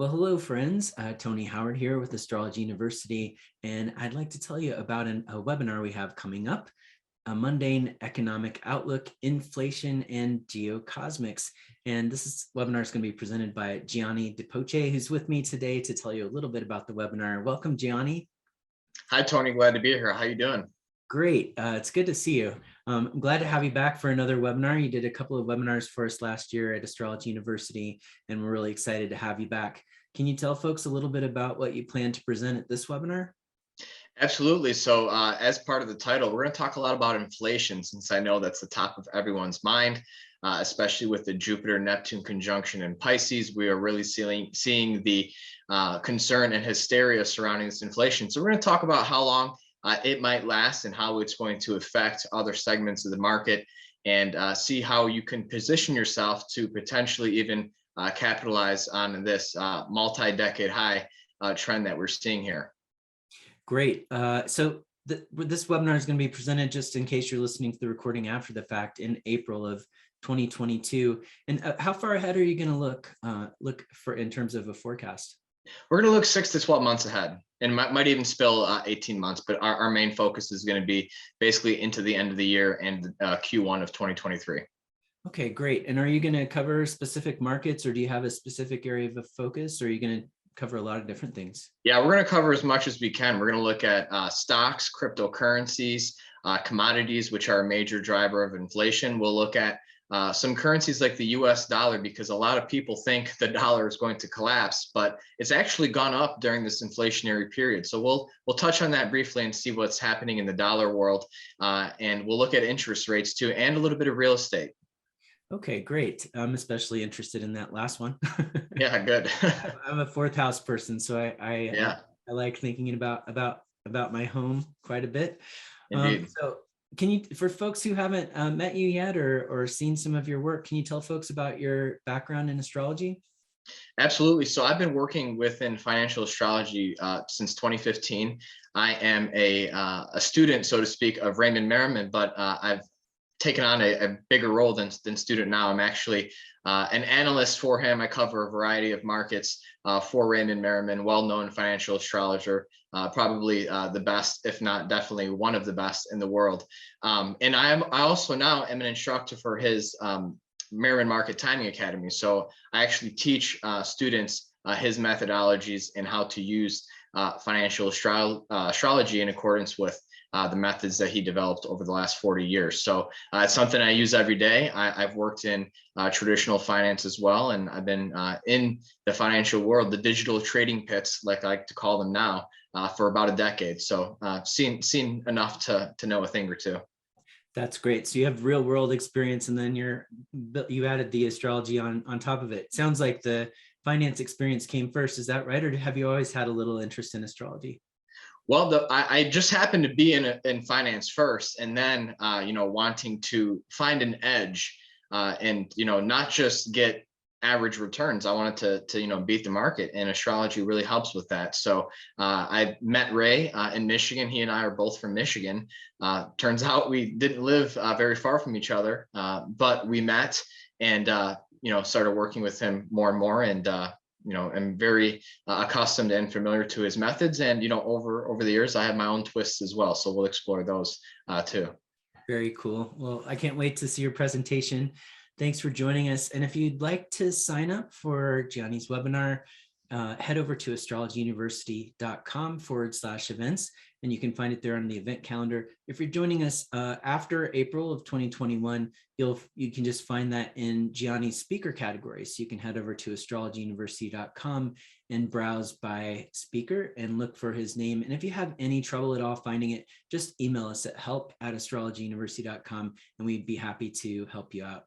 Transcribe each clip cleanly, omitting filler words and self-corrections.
Well, hello, friends. Tony Howard here with Astrology University, and I'd like to tell you about a webinar we have coming up, A Mundane Economic Outlook, Inflation and Geocosmics. And webinar is going to be presented by Gianni Di Poce, who's with me today to tell you a little bit about the webinar. Welcome, Gianni. Hi, Tony. Glad to be here. How you doing? Great. It's good to see you. I'm glad to have you back for another webinar. You did a couple of webinars for us last year at Astrology University, and we're really excited to have you back. Can you tell folks a little bit about what you plan to present at this webinar? Absolutely. So as part of the title, we're going to talk a lot about inflation, since I know that's the top of everyone's mind, especially with the Jupiter-Neptune conjunction in Pisces. We are really seeing the concern and hysteria surrounding this inflation. So we're going to talk about how long it might last and how it's going to affect other segments of the market, and see how you can position yourself to potentially even capitalize on this multi-decade high trend that we're seeing here. Great. So this webinar is going to be presented, just in case you're listening to the recording after the fact, in April of 2022. And how far ahead are you going to look for in terms of a forecast? We're going to look 6 to 12 months ahead, and might even spill 18 months, but our main focus is going to be basically into the end of the year and Q1 of 2023. Okay, great. And are you going to cover specific markets, or do you have a specific area of focus, or are you going to cover a lot of different things? Yeah, we're going to cover as much as we can. We're going to look at stocks, cryptocurrencies, commodities, which are a major driver of inflation. We'll look at some currencies like the US dollar, because a lot of people think the dollar is going to collapse, but it's actually gone up during this inflationary period. So we'll touch on that briefly and see what's happening in the dollar world. And we'll look at interest rates too, and a little bit of real estate. Okay, great. I'm especially interested in that last one. Yeah, good. I'm a fourth house person, so Yeah, I like thinking about my home quite a bit. indeed. So can you, for folks who haven't met you yet or seen some of your work, can you tell folks about your background in astrology? Absolutely. So I've been working within financial astrology since 2015. I am a student, so to speak, of Raymond Merriman, but I've taken on a bigger role than student now. I'm actually an analyst for him. I cover a variety of markets for Raymond Merriman, well-known financial astrologer, probably the best, if not definitely one of the best in the world. And I also now am an instructor for his Merriman Market Timing Academy. So I actually teach students his methodologies and how to use financial astrology in accordance with the methods that he developed over the last 40 years. So it's something I use every day. I've worked in traditional finance as well, and I've been in the financial world, the digital trading pits, like I like to call them now, for about a decade. So seen enough to know a thing or two. That's great. So you have real world experience, and then you added the astrology on top of it. Sounds like the finance experience came first. Is that right? Or have you always had a little interest in astrology? Well, I just happened to be in finance first, and then wanting to find an edge, and not just get average returns. I wanted to beat the market, and astrology really helps with that. So I met Ray in Michigan. He and I are both from Michigan. Turns out we didn't live very far from each other, but we met and started working with him more and more, and am very accustomed and familiar to his methods. And over the years, I have my own twists as well. So we'll explore those too. Very cool. Well, I can't wait to see your presentation. Thanks for joining us. And if you'd like to sign up for Gianni's webinar, head over to astrologyuniversity.com/events, and you can find it there on the event calendar. If you're joining us after April of 2021, you can just find that in Gianni's speaker category. So you can head over to astrologyuniversity.com and browse by speaker and look for his name. And if you have any trouble at all finding it, just email us at help@astrologyuniversity.com, and we'd be happy to help you out.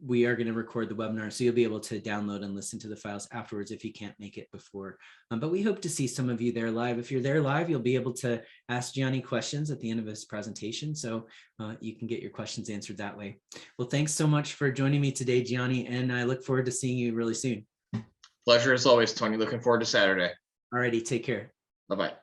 We are going to record the webinar, so you'll be able to download and listen to the files afterwards if you can't make it before. But we hope to see some of you there live. If you're there live, you'll be able to ask Gianni questions at the end of his presentation, so you can get your questions answered that way. Well, thanks so much for joining me today, Gianni, and I look forward to seeing you really soon. Pleasure as always, Tony. Looking forward to Saturday. Alrighty, take care. Bye-bye.